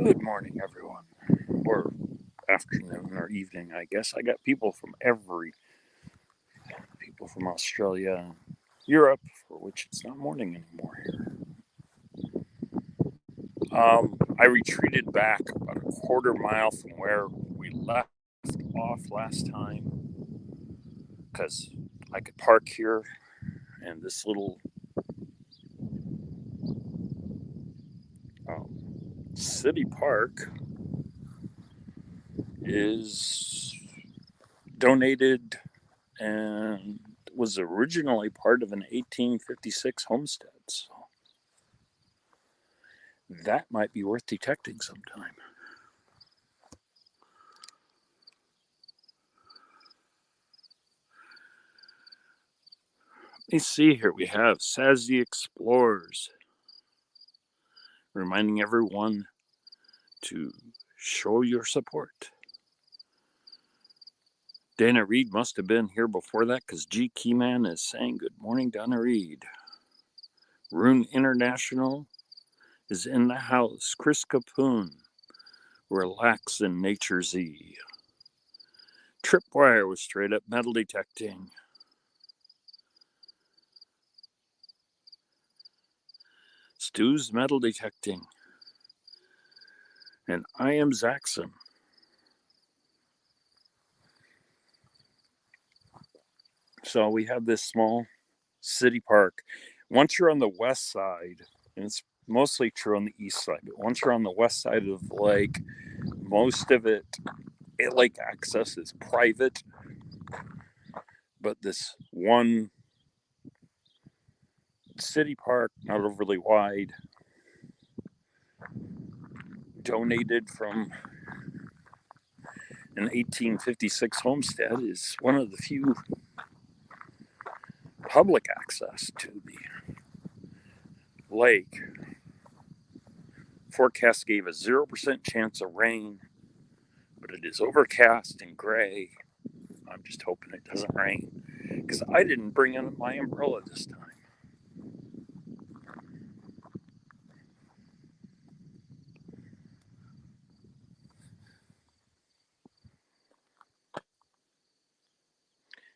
Good morning, everyone. Or afternoon or evening, I guess. I got people from Australia, Europe, for which it's not morning anymore here. I retreated back about a quarter mile from where we left off last time because I could park here, and this little city park is donated and was originally part of an 1856 homestead. So that might be worth detecting sometime. Let me see here. We have Sazzy Explorers reminding everyone to show your support. Dana Reed must have been here before that because G Keyman is saying good morning, Dana Reed. Rune International is in the house. Chris Capoon, relax in Nature Z. Tripwire was straight up metal detecting. Stu's metal detecting. And I am Zaxxon. So we have this small city park. Once you're on the west side, and it's mostly true on the east side, but once you're on the west side of the lake, most of it lake access is private. But this one city park, not overly wide, donated from an 1856 homestead, is one of the few public access to the lake. Forecast gave a 0% chance of rain, but it is overcast and gray. I'm just hoping it doesn't rain because I didn't bring in my umbrella this time.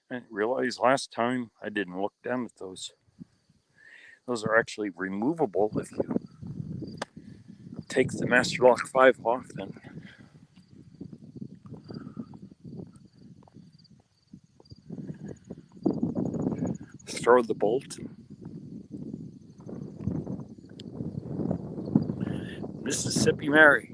I realized last time I didn't look down at those. Those are actually removable if you take the Master Lock 5 off, then throw the bolt. Mississippi Mary.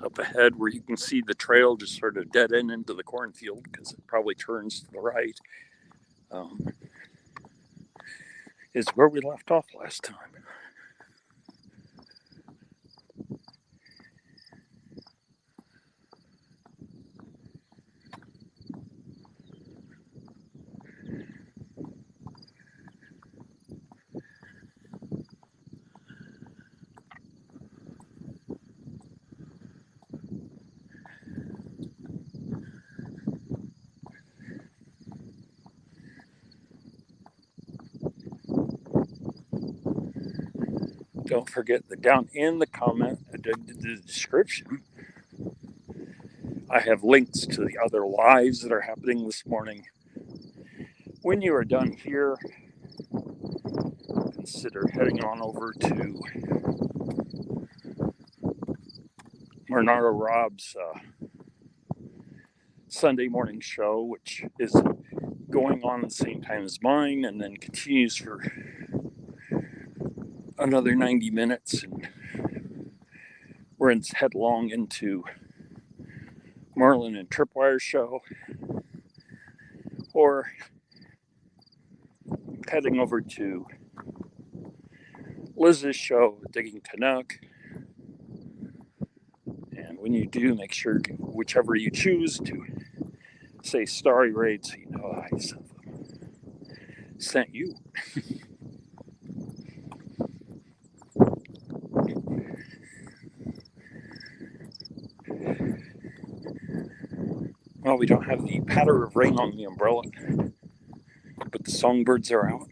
Up ahead where you can see the trail just sort of dead end into the cornfield because it probably turns to the right, is where we left off last time. Don't forget that down in the comment, the description, I have links to the other lives that are happening this morning. When you are done here, consider heading on over to Bernardo Rob's Sunday morning show, which is going on at the same time as mine and then continues for another 90 minutes. And we're headlong into Marlin and Tripwire's show, or heading over to Liz's show, DiggingCanuck. And when you do, make sure, whichever you choose, to say Starry Raid so you know I said them. sent you. Well, we don't have the patter of rain on the umbrella, but the songbirds are out.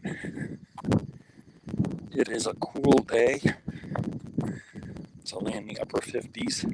It is a cool day. It's only in the upper 50s.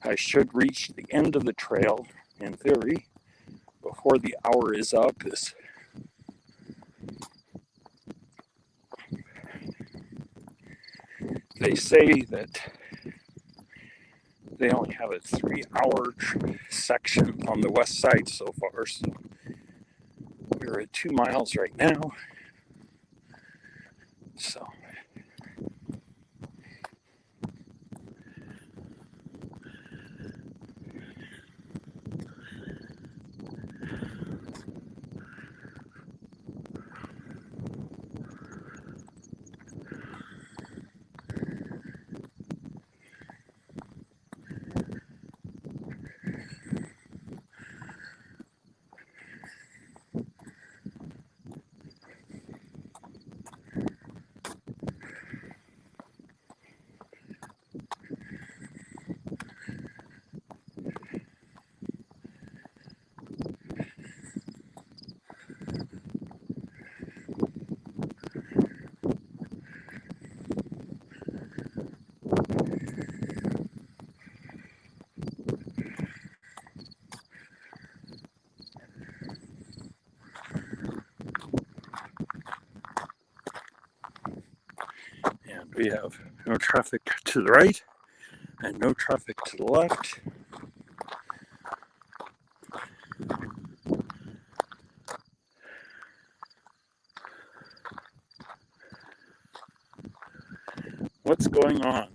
I should reach the end of the trail, in theory, before the hour is up. They say that they only have a 3-hour section on the west side so far, so we're at 2 miles right now. So we have no traffic to the right and no traffic to the left. What's going on?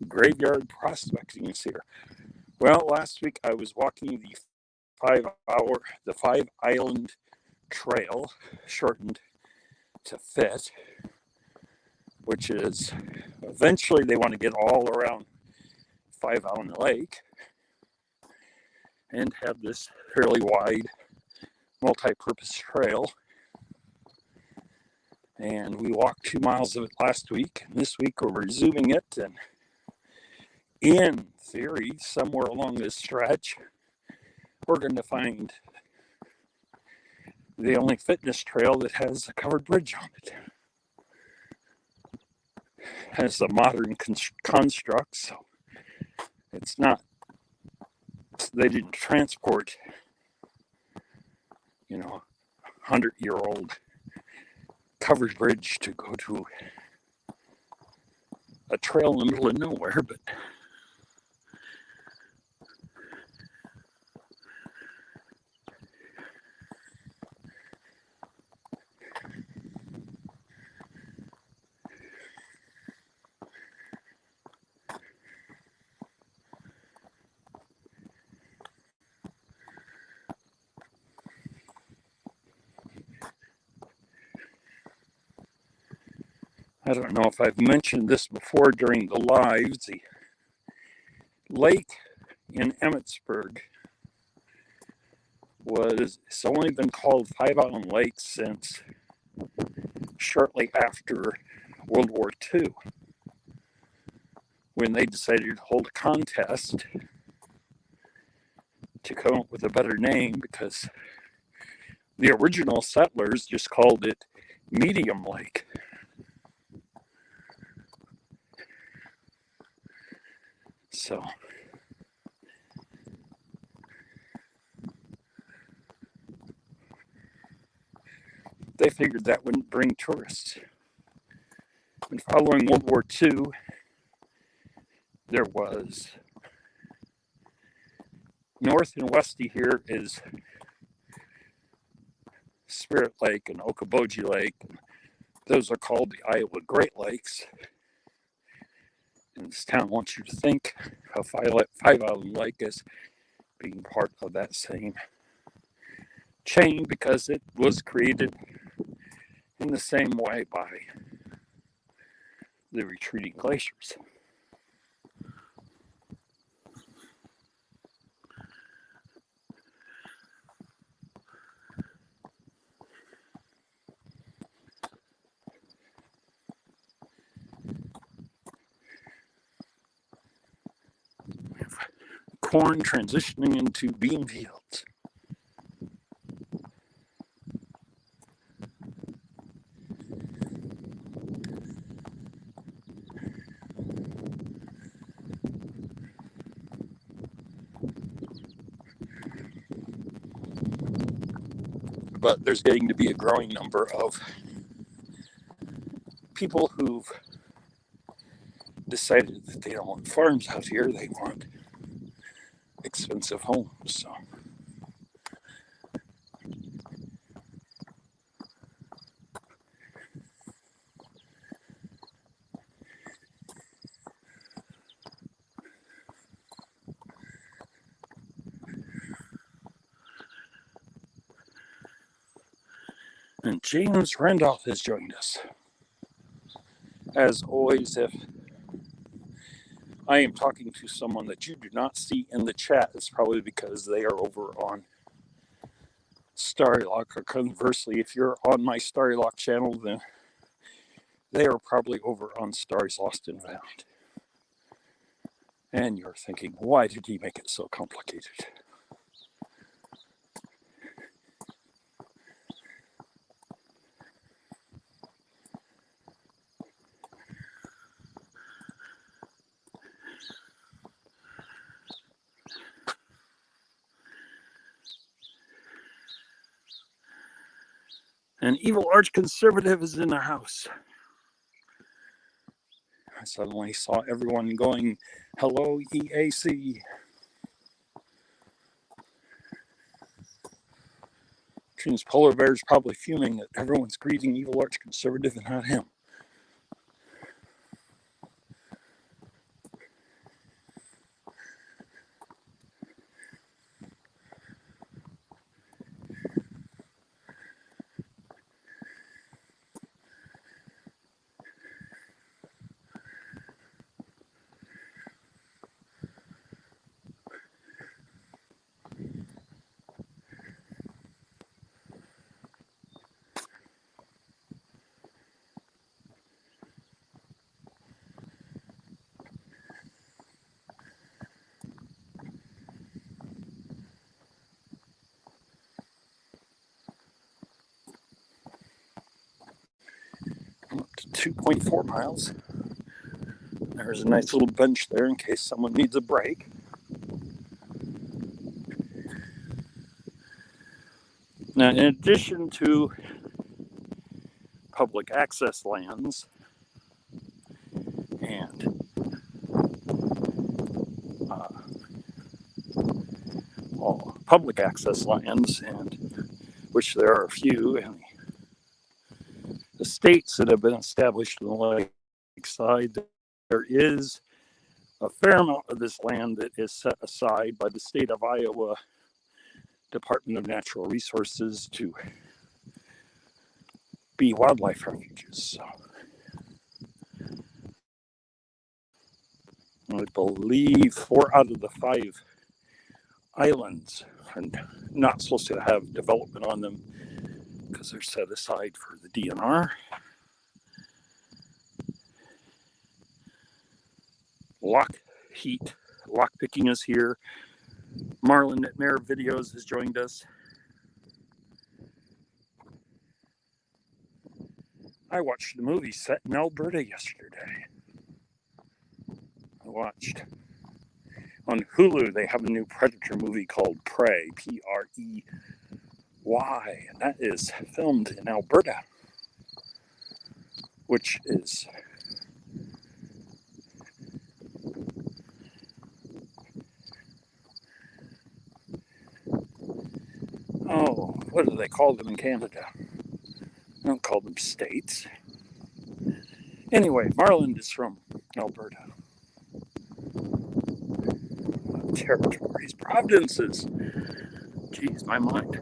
Graveyard prospecting is here. Well, last week I was walking the 5 island trail, shortened to fit, which is eventually they want to get all around 5 Island Lake and have this fairly wide multi-purpose trail. And we walked 2 miles of it last week, and this week we're resuming it, and in theory, somewhere along this stretch, we're going to find the only fitness trail that has a covered bridge on it. Has a modern construct, so it's not, they didn't transport, 100-year-old covered bridge to go to a trail in the middle of nowhere, but I don't know if I've mentioned this before during the lives. The lake in Emmetsburg it's only been called 5 Island Lake since shortly after World War II, when they decided to hold a contest to come up with a better name, because the original settlers just called it Medium Lake. So they figured that wouldn't bring tourists. And following World War II, there was north and westy here is Spirit Lake and Okoboji Lake. Those are called the Iowa Great Lakes. And this town wants you to think of Five Island Lake as being part of that same chain because it was created in the same way by the retreating glaciers. Corn transitioning into bean fields. But there's getting to be a growing number of people who've decided that they don't want farms out here, they want expensive homes. So and James Randolph has joined us. As always, if I am talking to someone that you do not see in the chat, it's probably because they are over on Starrylock, or conversely, if you're on my Starrylock channel, then they are probably over on Starry's Lost and Found. And you're thinking, why did he make it so complicated? An evil arch conservative is in the house. I suddenly saw everyone going, hello, EAC. Which means Polar Bear's probably fuming that everyone's greeting evil arch conservative and not him. Up to 2.4 miles. There's a nice little bench there in case someone needs a break. Now, in addition to public access lands and all public access lands, and which there are a few, and the states that have been established in the lakeside, there is a fair amount of this land that is set aside by the state of Iowa Department of Natural Resources to be wildlife refuges. So I believe 4 out of the 5 islands are not supposed to have development on them because they're set aside for the DNR. Lockpicking is here. Marlon at MAERvideos has joined us. I watched the movie set in Alberta yesterday. I watched on Hulu, they have a new Predator movie called Prey, Prey, and that is filmed in Alberta, which is what do they call them in Canada? I don't call them states. Anyway, Marland is from Alberta. Territories, provinces. Geez, my mind.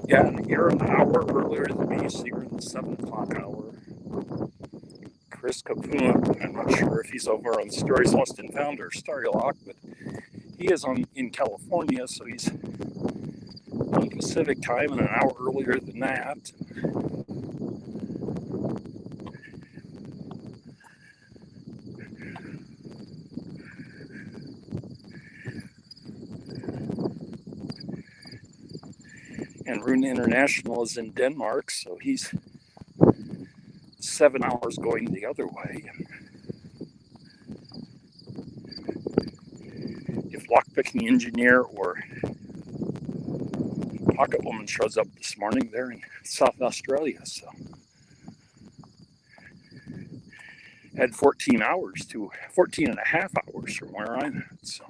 Yeah, you're an hour earlier than me, so you're in the 7 o'clock hour. Chris Kapuna, I'm not sure if he's over on Stories Lost and Found or Starrylock, but he is in California, so he's on Pacific time and an hour earlier than that. And Rune International is in Denmark, so he's 7 hours going the other way. If Lockpicking Engineer or Pocket Woman shows up this morning, they're in South Australia, so had 14 hours to 14 and a half hours from where I'm at, so.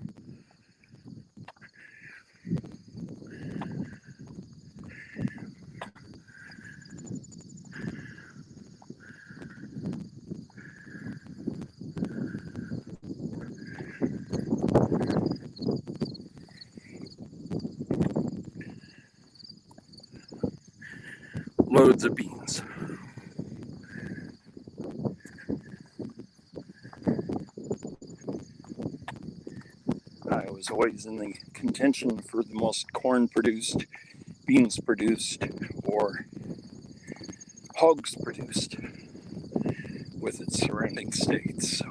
Loads of beans. I was always in the contention for the most corn produced, beans produced, or hogs produced with its surrounding states. So.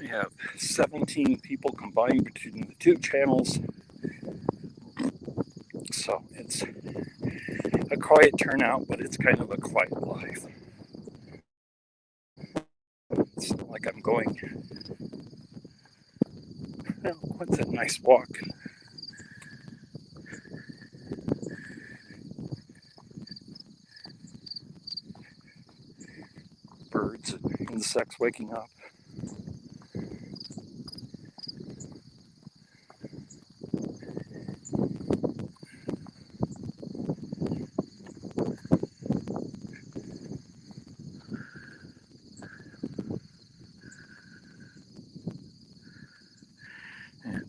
I have 17 people combined between the two channels, so it's a quiet turnout, but it's kind of a quiet life. It's not like I'm going, oh, what's a nice walk? Birds, insects waking up.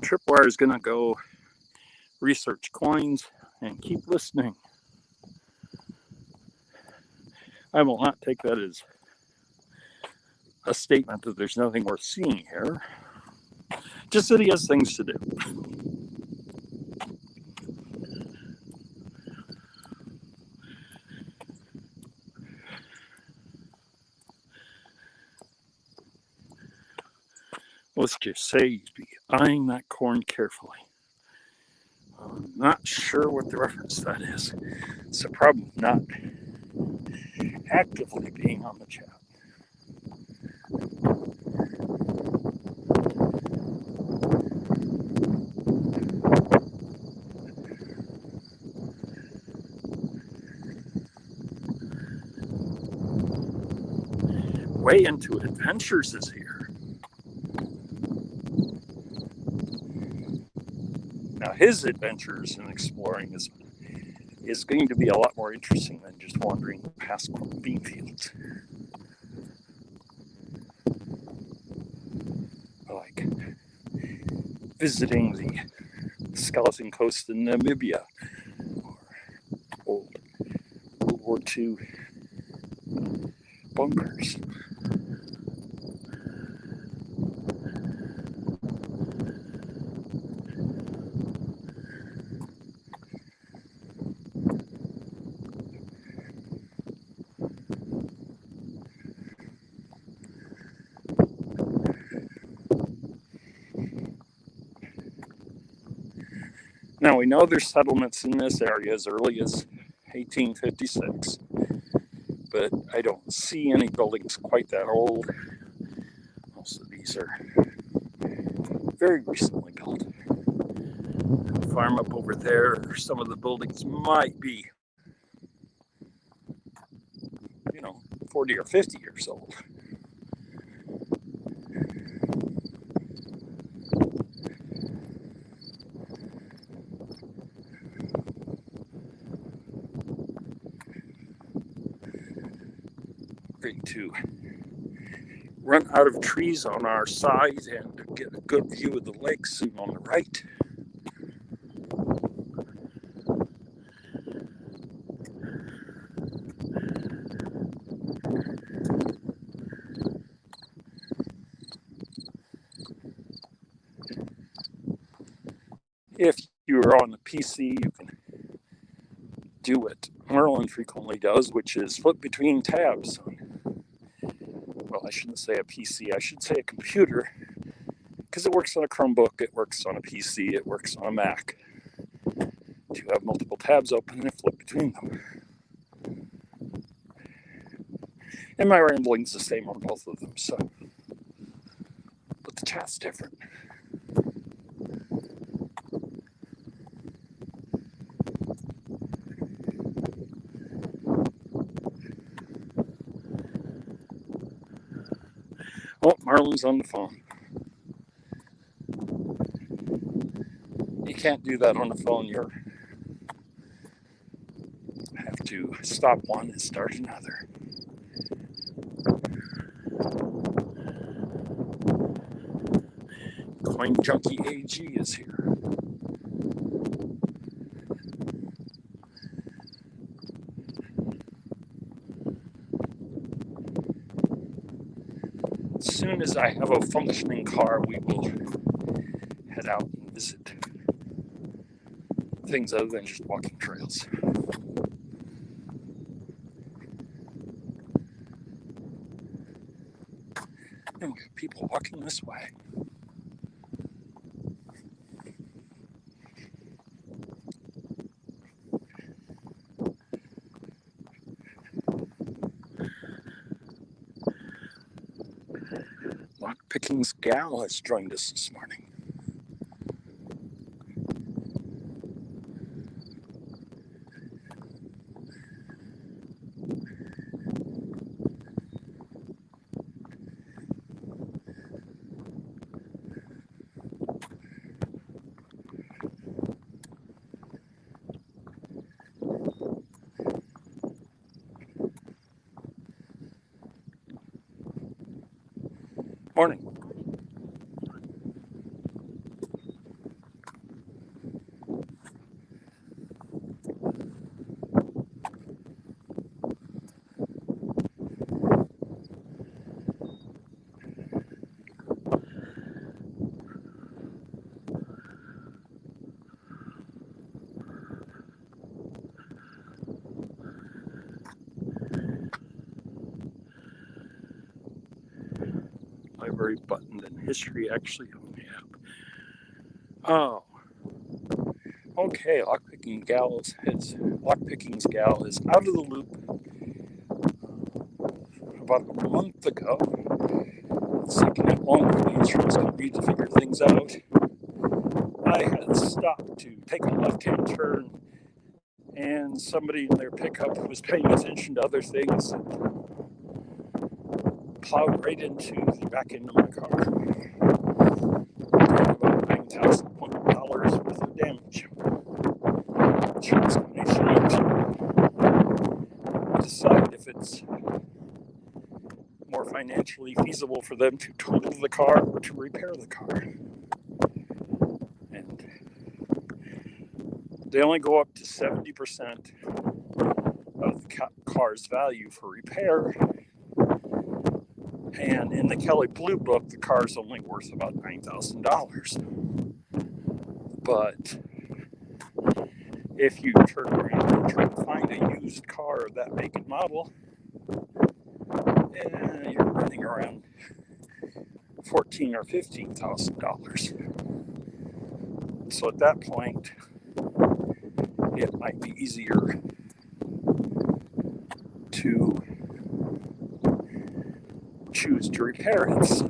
Tripwire is going to go research coins and keep listening. I will not take that as a statement that there's nothing worth seeing here. Just that he has things to do. Let's just say he's be eyeing that corn carefully. I'm not sure what the reference to that is. So probably not actively being on the chat. Way Into Adventures is here. Now his adventures in exploring is going to be a lot more interesting than just wandering past bean fields. Like visiting the skeleton coast in Namibia, or old World War II bunkers. Now we know there's settlements in this area as early as 1856, but I don't see any buildings quite that old. Most of these are very recently built. The farm up over there, some of the buildings might be, 40 or 50 years old. Going to run out of trees on our side and get a good view of the lake soon on the right. If you're on the PC, you can do what Merlin frequently does, which is flip between tabs. Well, I shouldn't say a PC, I should say a computer, because it works on a Chromebook, it works on a PC, it works on a Mac. To have multiple tabs open and flip between them. And my rambling's the same on both of them, so. But the chat's different. Oh, Marlon's on the phone. You can't do that on the phone. You have to stop one and start another. Coin Junkie AG is here. As soon as I have a functioning car, we will head out and visit things other than just walking trails. And we have people walking this way. Lockpicking's gal has joined us this morning. Morning. Library button and history actually on the app. Oh, okay. Lockpicking's gal is out of the loop. About a month ago, it's taken it longer than the insurance company to figure things out. I had stopped to take a left-hand turn, and somebody in their pickup was paying attention to other things. Plowed right back into my car. About $9,000 worth of damage. Insurance company should decide if it's more financially feasible for them to total the car or to repair the car. And they only go up to 70% of the car's value for repair. And in the Kelly Blue Book, the car is only worth about $9,000. But if you turn around and try to find a used car of that make and model, you're running around $14,000 or $15,000. So at that point, it might be easier to choose to repair it. So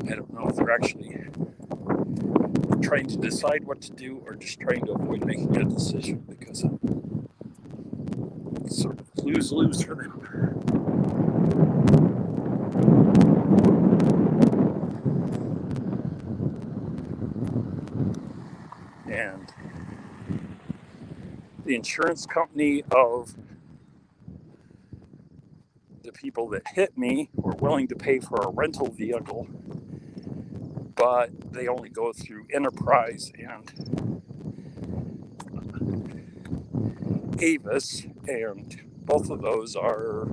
I don't know if they're actually trying to decide what to do or just trying to avoid making a decision, because it's sort of lose-lose for them. And the insurance company of the people that hit me were willing to pay for a rental vehicle, but they only go through Enterprise and Avis, and both of those are,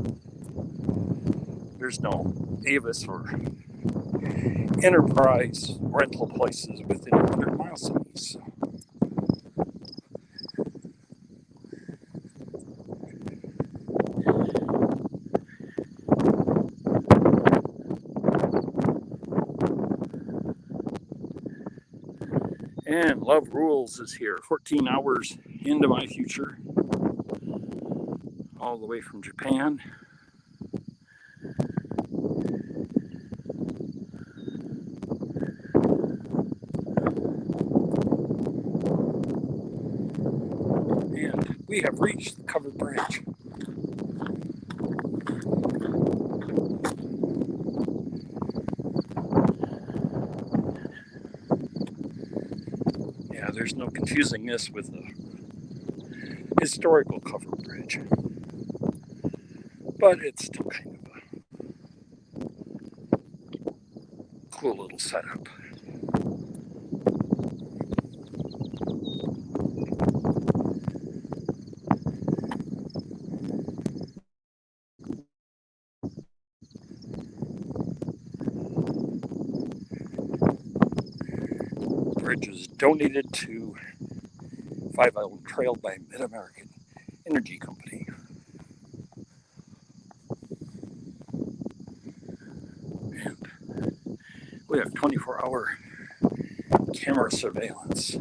there's no Avis or Enterprise rental places within 100 miles of me. So and Love Rules is here, 14 hours into my future, all the way from Japan. And we have reached the covered bridge. Yeah, there's no confusing this with the historical covered bridge, but it's still kind of a cool little setup. Bridge is donated to Five Island Trail by Mid-American Energy Company. And we have 24-hour camera surveillance.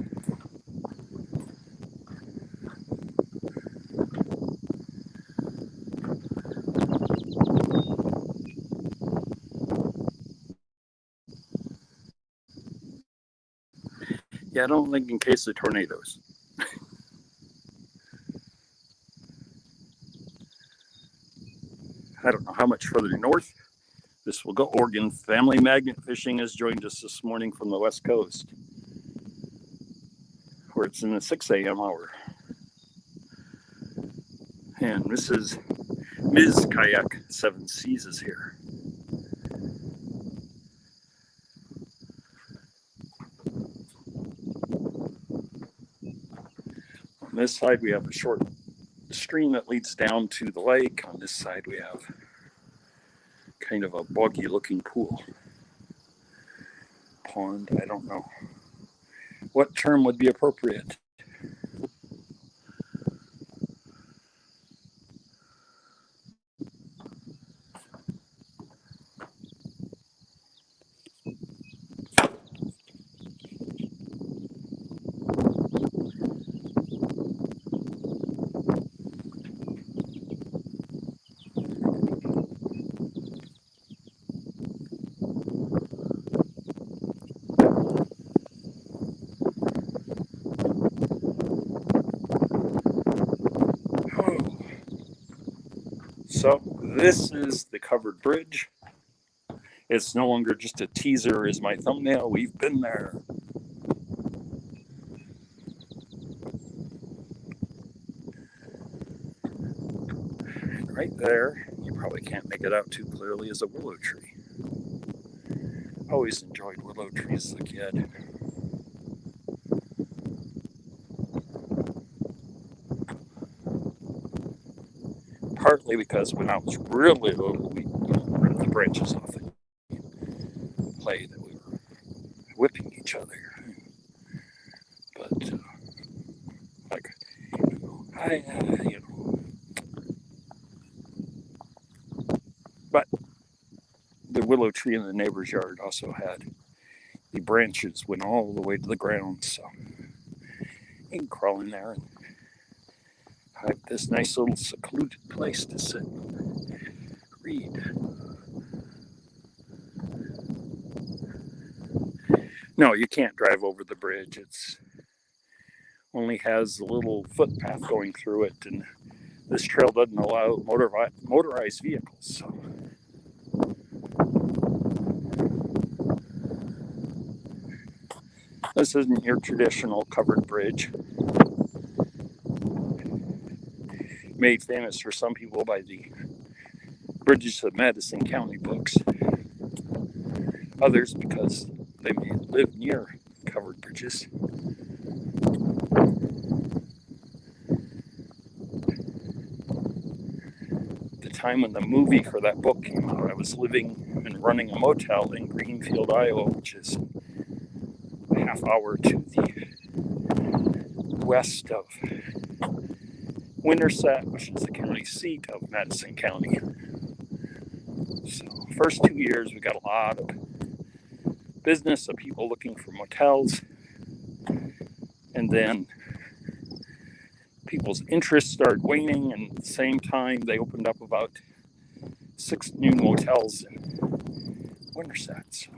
Yeah, I don't think in case of tornadoes. I don't know how much further north this will go. Oregon Family Magnet Fishing has joined us this morning from the West Coast, where it's in the 6 a.m. hour. And Ms. Kayak 7 Seas is here. On this side, we have a short stream that leads down to the lake. On this side, we have kind of a boggy looking pool. Pond, I don't know what term would be appropriate. So this is the covered bridge. It's no longer just a teaser as my thumbnail. We've been there. And right there, you probably can't make it out too clearly, is a willow tree. Always enjoyed willow trees as a kid. Partly because when I was really little, we ripped the branches off and played that we were whipping each other. But, like, But the willow tree in the neighbor's yard also had the branches went all the way to the ground, so you can crawl in there and have this nice little secluded place to sit and read. No, you can't drive over the bridge. It's only has a little footpath going through it, and this trail doesn't allow motorized vehicles. So this isn't your traditional covered bridge, made famous for some people by the Bridges of Madison County books. Others because they may live near covered bridges. The time when the movie for that book came out, I was living and running a motel in Greenfield, Iowa, which is a half hour to the west of Winterset, which is the county seat of Madison County. So first 2 years we got a lot of business of people looking for motels, and then people's interest started waning, and at the same time they opened up about 6 new motels in Winterset.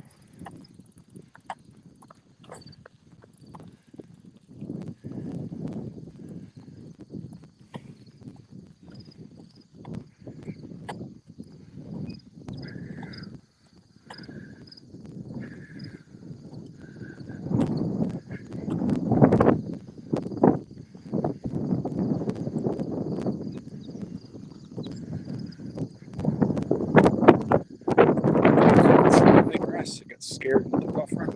So I got scared into buffering.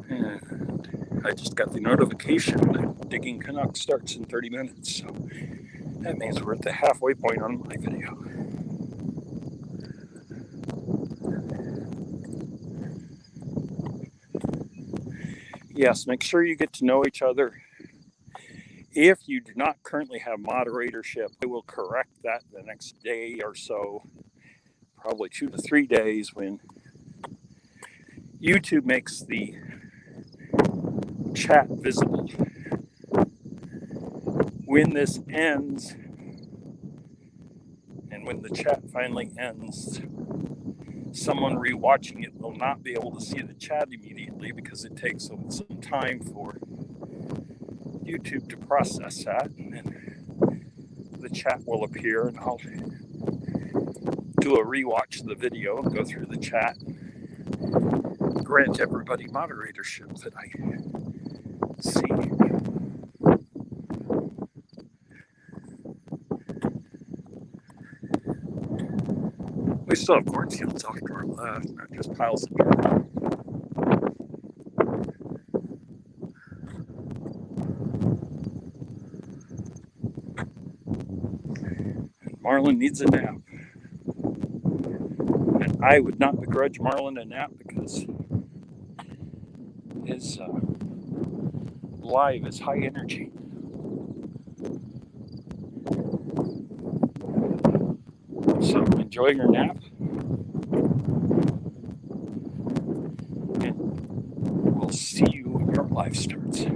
And I just got the notification that DiggingCanuck starts in 30 minutes, so that means we're at the halfway point on my video. Yes, make sure you get to know each other. If you do not currently have moderatorship, I will correct that the next day or so, probably 2 to 3 days, when YouTube makes the chat visible. When this ends, and when the chat finally ends, someone rewatching it will not be able to see the chat immediately because it takes some time for YouTube to process that, and then the chat will appear, and I'll do a rewatch of the video and go through the chat, grant everybody moderatorship that I see. We still have cornfields off to our left, not just piles of dirt. Marlin needs a nap. And I would not begrudge Marlin a nap because his live is high energy. So enjoy your nap. And we'll see you when your live starts.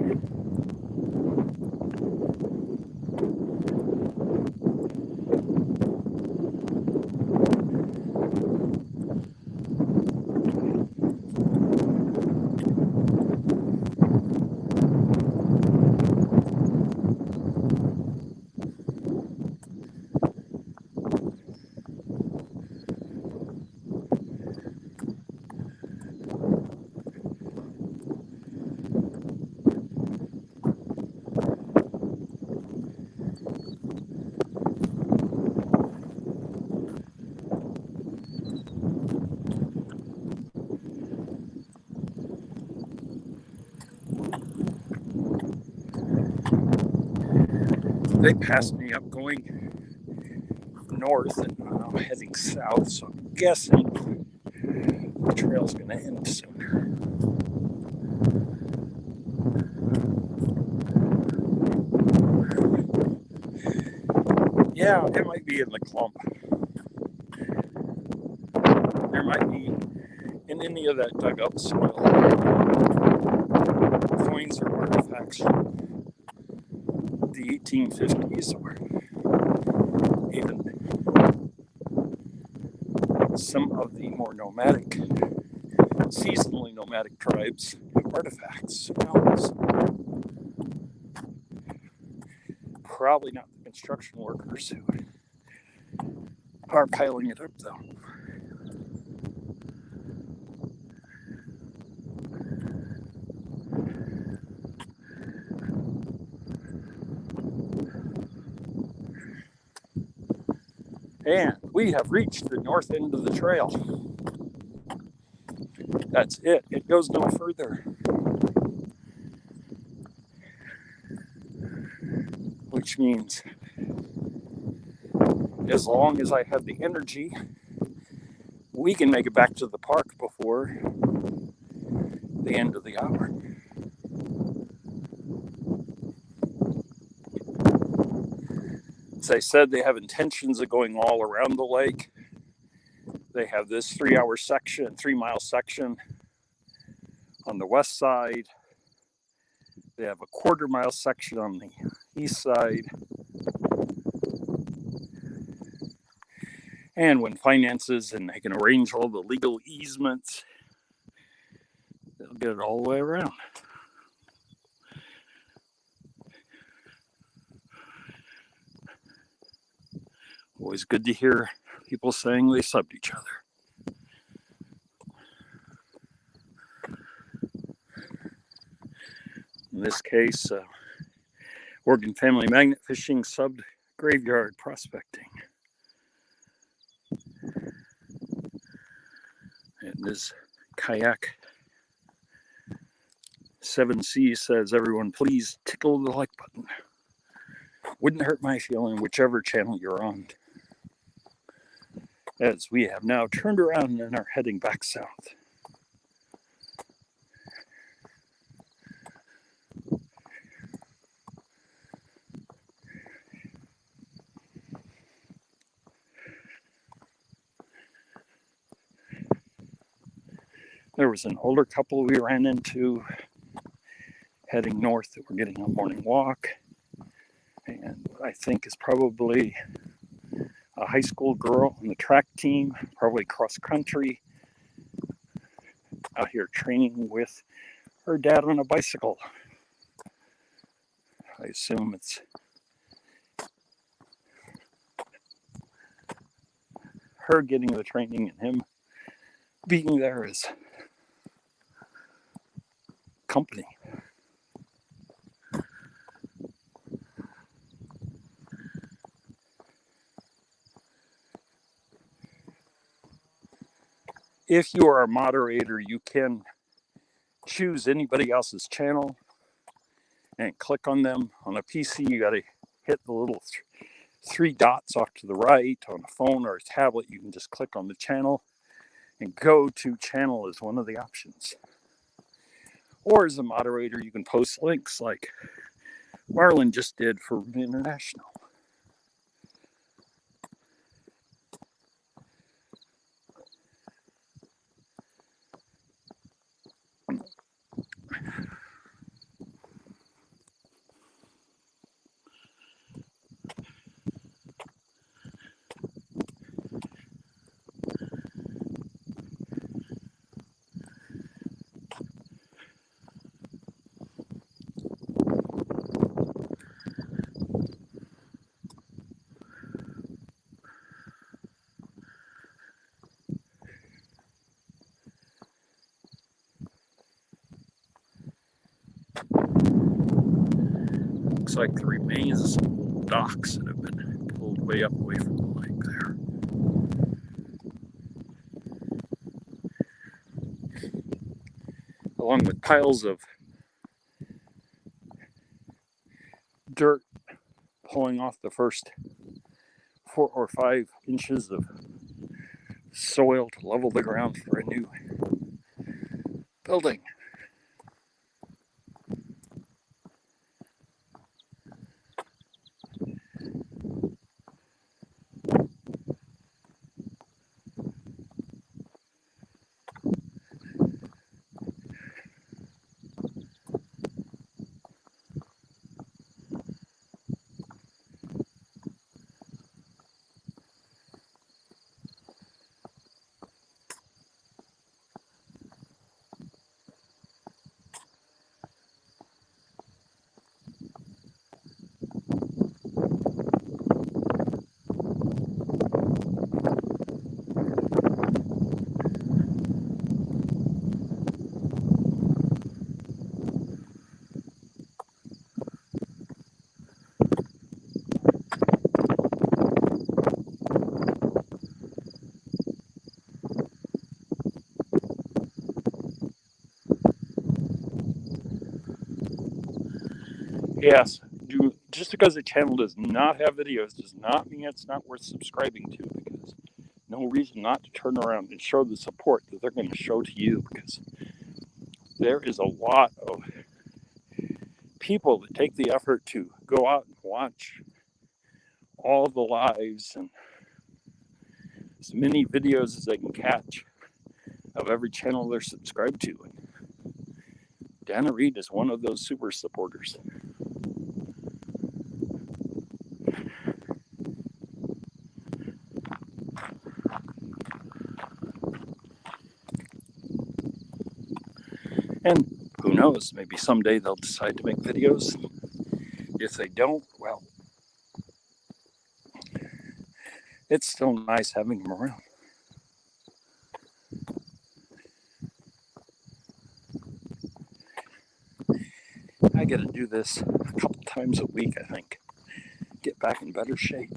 They passed me up going north and now heading south, so I'm guessing the trail's going to end soon. Yeah, it might be in the clump. There might be in any of that dug up soil coins or artifacts from the 1850s or even some of the more nomadic, seasonally nomadic tribes artifacts. Who knows? Probably not the construction workers who are piling it up, though. And we have reached the north end of the trail. That's it. It goes no further. Which means as long as I have the energy, we can make it back to the park before the end of the hour. As I said, they have intentions of going all around the lake. They have this 3-mile section on the west side. They have a 1/4-mile section on the east side. And when finances and they can arrange all the legal easements, they'll get it all the way around. Always good to hear people saying they subbed each other. In this case, Oregon Family Magnet Fishing subbed Graveyard Prospecting. And this kayak 7C says, everyone please tickle the like button. Wouldn't hurt my feeling whichever channel you're on. As we have now turned around and are heading back south. There was an older couple we ran into heading north that were getting a morning walk. And I think is probably a high school girl on the track team, probably cross country, out here training with her dad on a bicycle. I assume it's her getting the training and him being there as company. If you are a moderator, you can choose anybody else's channel and click on them. On a PC, you got to hit the little 3 dots off to the right. On a phone or a tablet, you can just click on the channel and go to channel as one of the options. Or as a moderator, you can post links like Marlon just did for International. Looks like the remains of some docks that have been pulled way up away from the lake there. Along with piles of dirt pulling off the first 4 or 5 inches of soil to level the ground for a new building. Yes, just because a channel does not have videos does not mean it's not worth subscribing to, because no reason not to turn around and show the support that they're going to show to you, because there is a lot of people that take the effort to go out and watch all the lives and as many videos as they can catch of every channel they're subscribed to. And Dana Reed is one of those super supporters. And who knows, maybe someday they'll decide to make videos. If they don't, well, it's still nice having them around. I got to do this a couple times a week, I think. Get back in better shape.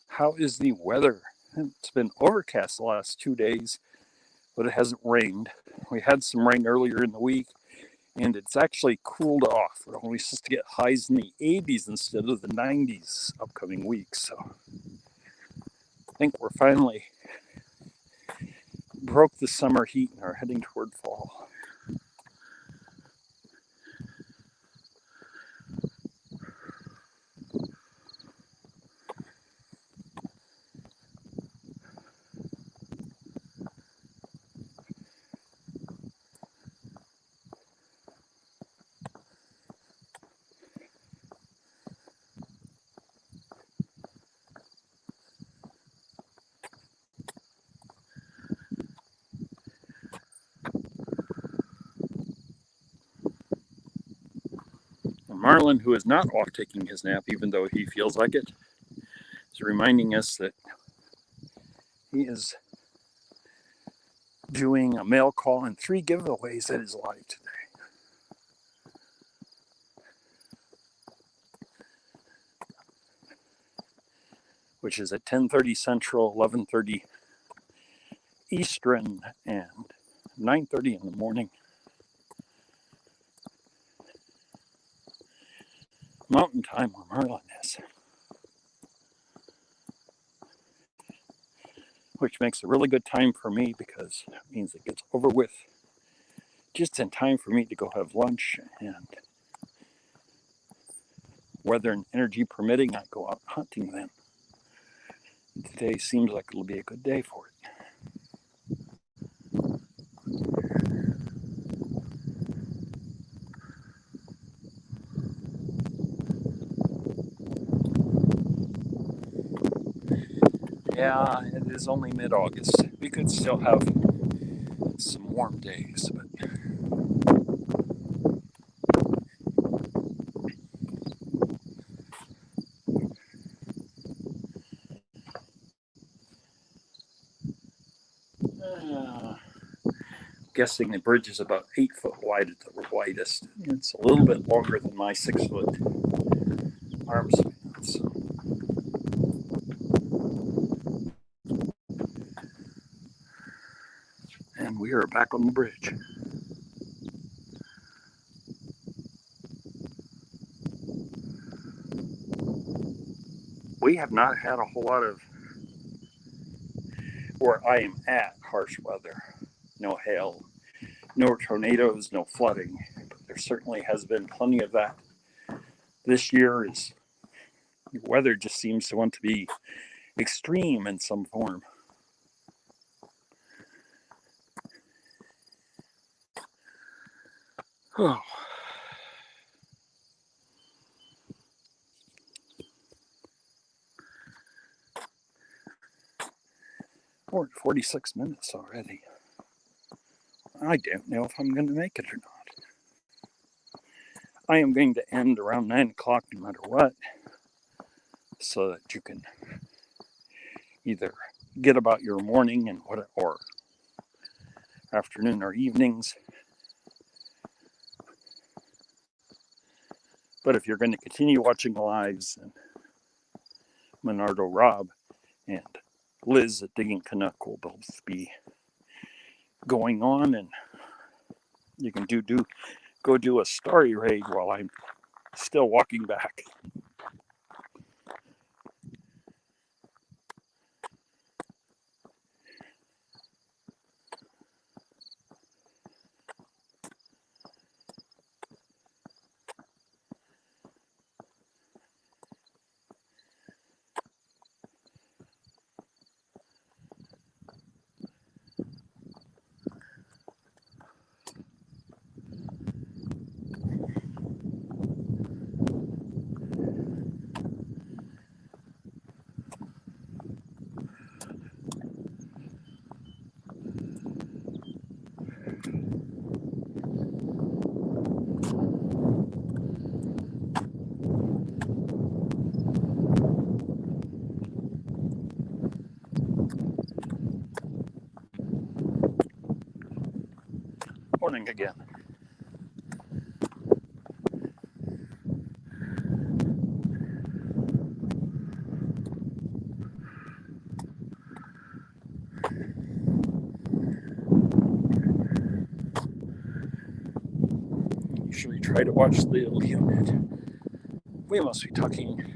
How is the weather? It's been overcast the last 2 days, but it hasn't rained. We had some rain earlier in the week, and it's actually cooled off. We're only supposed to get highs in the 80s instead of the 90s upcoming week. So I think we're finally broke the summer heat and are heading toward fall. Marlin, who is not off taking his nap, even though he feels like it, is reminding us that he is doing a mail call and 3 giveaways at his live today. Which is at 10:30 Central, 11:30 Eastern, and 9:30 in the morning Mountain Time where Marlin is. Which makes a really good time for me, because it means it gets over with just in time for me to go have lunch, and weather and energy permitting, I go out hunting then. Today seems like it'll be a good day for it. Yeah, it is only mid-August. We could still have some warm days, but guessing the bridge is about 8 foot wide at the widest. It's a little bit longer than my 6 foot arm span. So. And we are back on the bridge. We have not had a whole lot of, where I am at, harsh weather. No hail, no tornadoes, no flooding. But there certainly has been plenty of that. This year is, the weather just seems to want to be extreme in some form. Oh. We're at 46 minutes already. I don't know if I'm going to make it or not. I am going to end around 9 o'clock no matter what, so that you can either get about your morning and what, or afternoon or evenings. But if you're going to continue watching lives, and Menardo Rob and Liz at DiggingCanuck will both be going on, and you can go do a Starry raid while I'm still walking back. Morning again. Usually try to watch the unit. We must be talking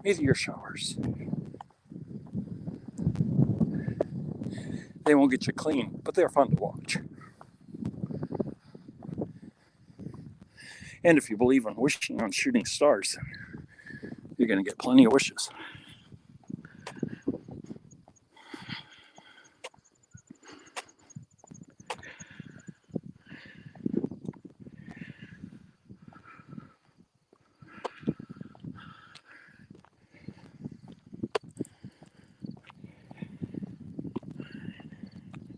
meteor showers. They won't get you clean, but they're fun to watch. And if you believe in wishing on shooting stars, you're going to get plenty of wishes.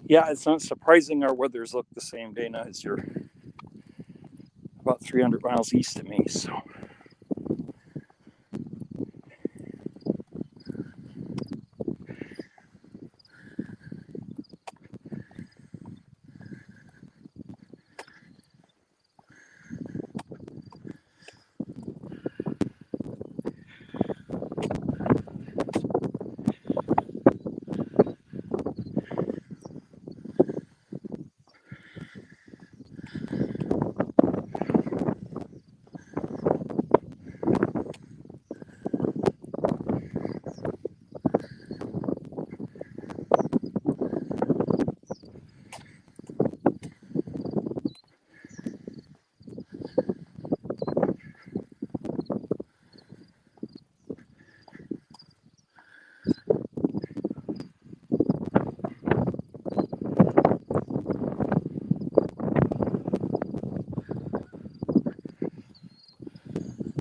Yeah, it's not surprising our weathers look the same, Dana, as you're about 300 miles east of me, so.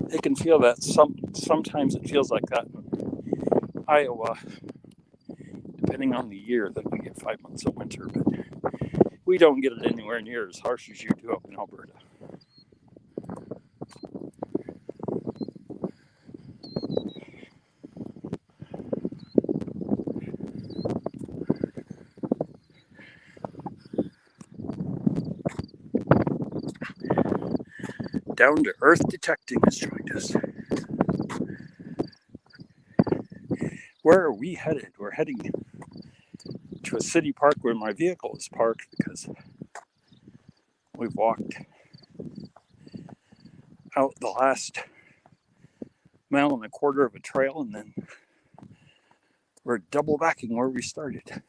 They can feel that. Sometimes it feels like that in Iowa, depending on the year, that we get 5 months of winter, but we don't get it anywhere near as harsh as you do up in Alberta. Down to Earth Detecting has joined us. Where are we headed? We're heading to a city park where my vehicle is parked because we've walked out the last 1.25 miles of a trail, and then we're double backing where we started.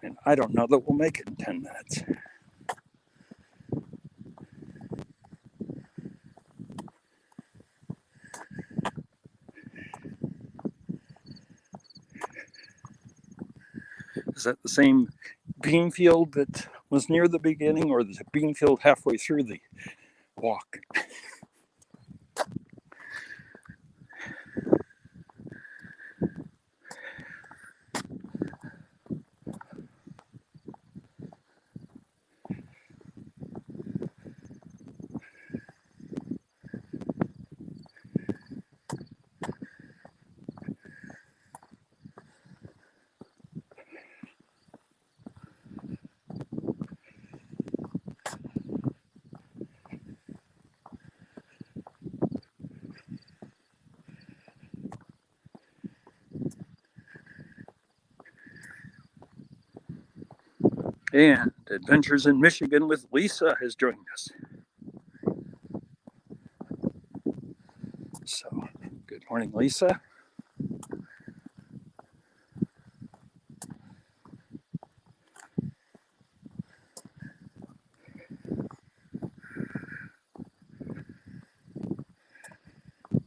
And I don't know that we'll make it in 10 minutes. Is that the same bean field that was near the beginning, or the bean field halfway through the walk? And Adventures in Michigan with Lisa has joined us. So, good morning, Lisa.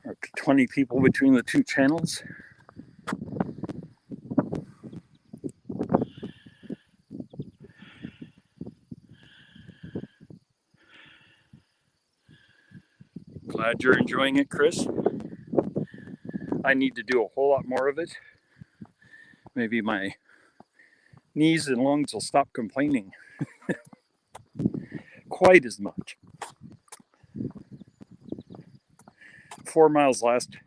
Or 20 people between the two channels. Glad you're enjoying it, Chris. I need to do a whole lot more of it. Maybe my knees and lungs will stop complaining quite as much. 4 miles last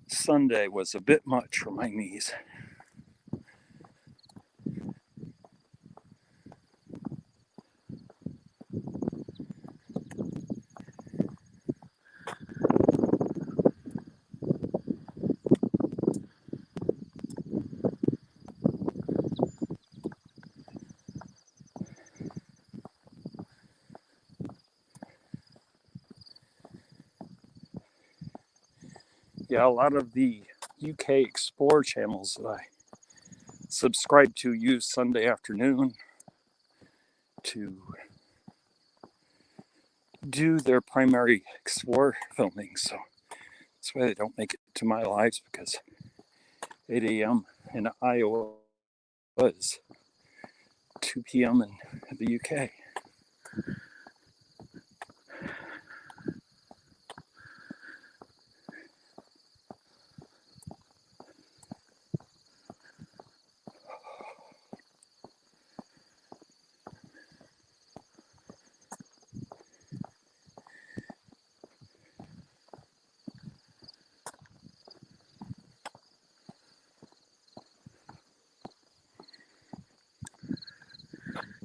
Sunday was a bit much for my knees. Yeah, a lot of the UK Explore channels that I subscribe to use Sunday afternoon to do their primary Explore filming. So that's why they don't make it to my lives, because 8 a.m. in Iowa is 2 p.m. in the UK.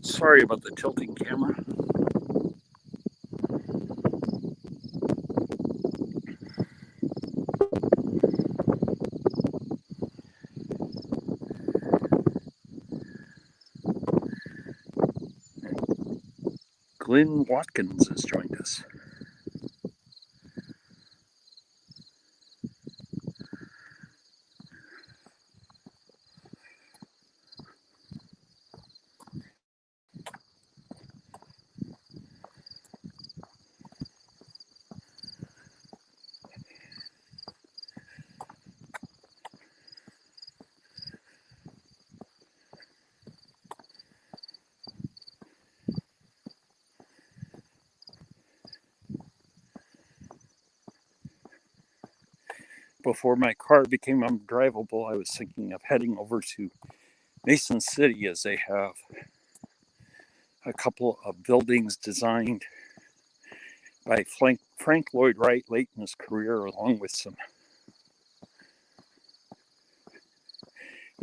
Sorry about the tilting camera. Glenn Watkins has joined us. Before my car became undrivable, I was thinking of heading over to Mason City, as they have a couple of buildings designed by Frank Lloyd Wright late in his career, along with some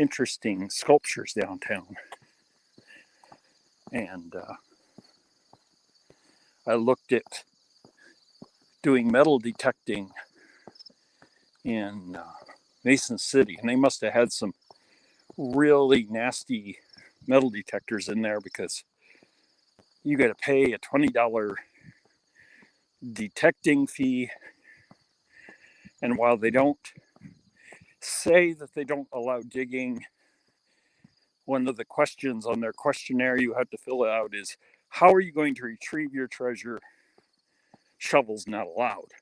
interesting sculptures downtown. And I looked at doing metal detecting in Mason City, and they must have had some really nasty metal detectors in there, because you got to pay a $20 detecting fee. And while they don't say that they don't allow digging, one of the questions on their questionnaire you have to fill out is, how are you going to retrieve your treasure? Shovels not allowed.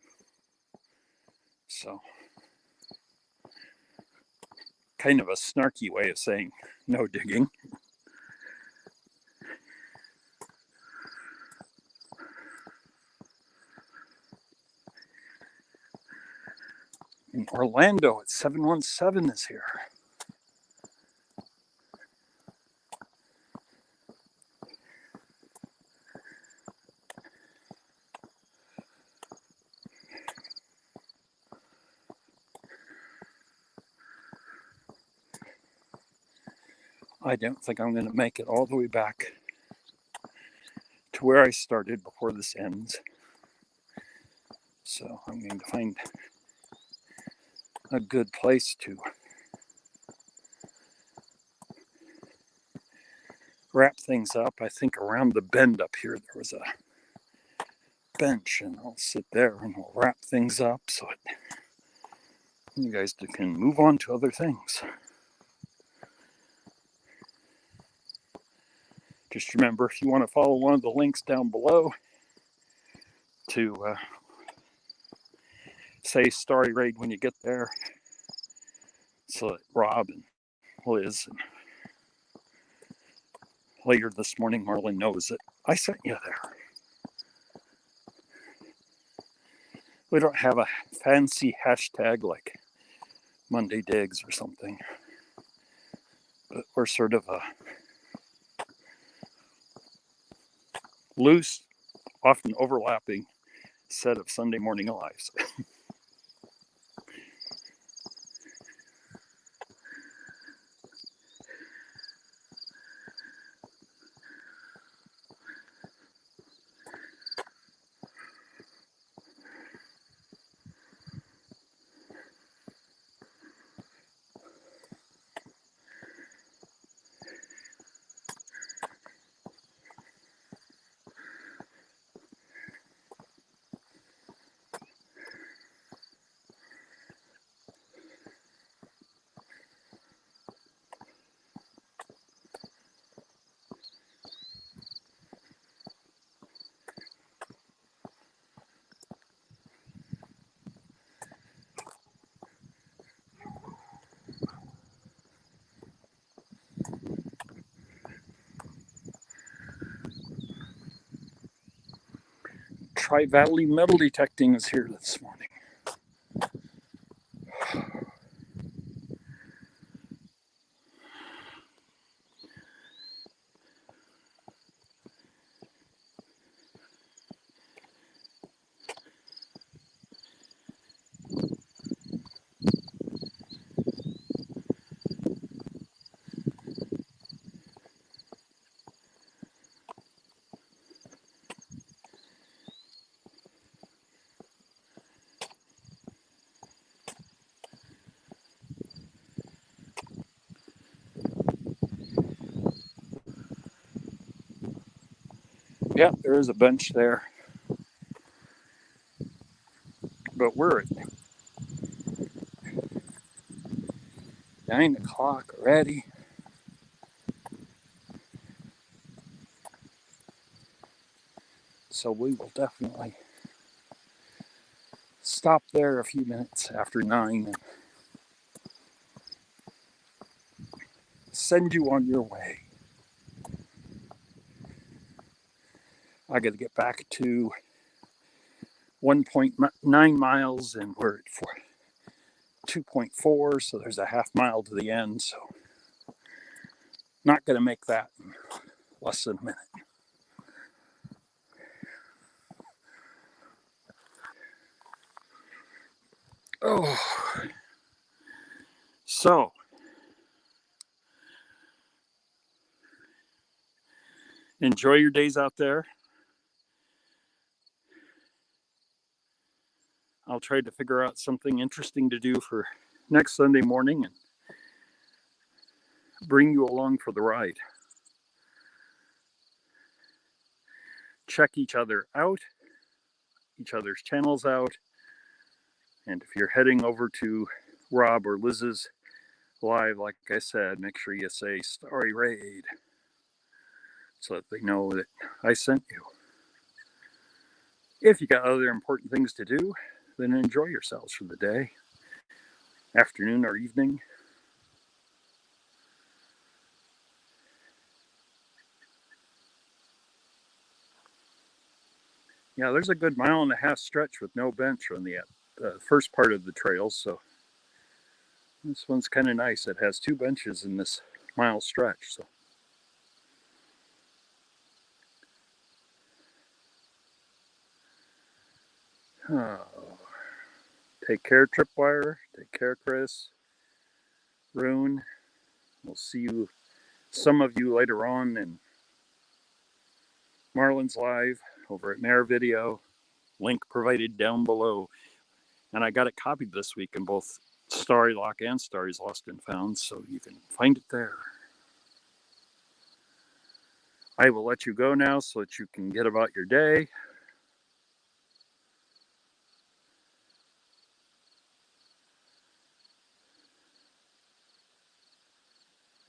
So, kind of a snarky way of saying no digging. In Orlando at 717 is here. I don't think I'm going to make it all the way back to where I started before this ends. So I'm going to find a good place to wrap things up. I think around the bend up here there was a bench, and I'll sit there and we'll wrap things up so you guys can move on to other things. Just remember, if you want to follow one of the links down below to say Starry Raid when you get there, so that Rob and Liz and later this morning Marlon knows that I sent you there. We don't have a fancy hashtag like Monday Digs or something, but we're sort of a loose, often overlapping set of Sunday morning lives. Tri-Valley Metal Detecting is here this morning. Yeah, there is a bench there. But we're at 9 o'clock already. So we will definitely stop there a few minutes after 9 and send you on your way. I got to get back to 1.9 miles, and we're at 2.4, so there's a half mile to the end. So not going to make that in less than a minute. Oh, so Enjoy your days out there. I'll try to figure out something interesting to do for next Sunday morning and bring you along for the ride. Check each other out, each other's channels out. And if you're heading over to Rob or Liz's live, like I said, make sure you say Starry Raid so that they know that I sent you. If you got other important things to do, then enjoy yourselves for the day, afternoon, or evening. Yeah, there's a good 1.5 mile stretch with no bench on the first part of the trail, so this one's kind of nice. It has 2 benches in this mile stretch. So take care, Tripwire. Take care, Chris. Rune. We'll see you, some of you, later on in Marlin's live over at MAERvideo. Link provided down below. And I got it copied this week in both Starrylock and Starry's Lost and Found, so you can find it there. I will let you go now so that you can get about your day.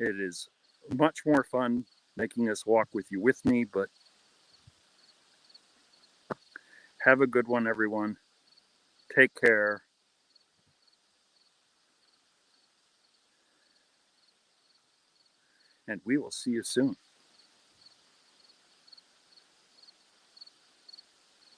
It is much more fun making this walk with you with me, but have a good one, everyone. Take care. And we will see you soon.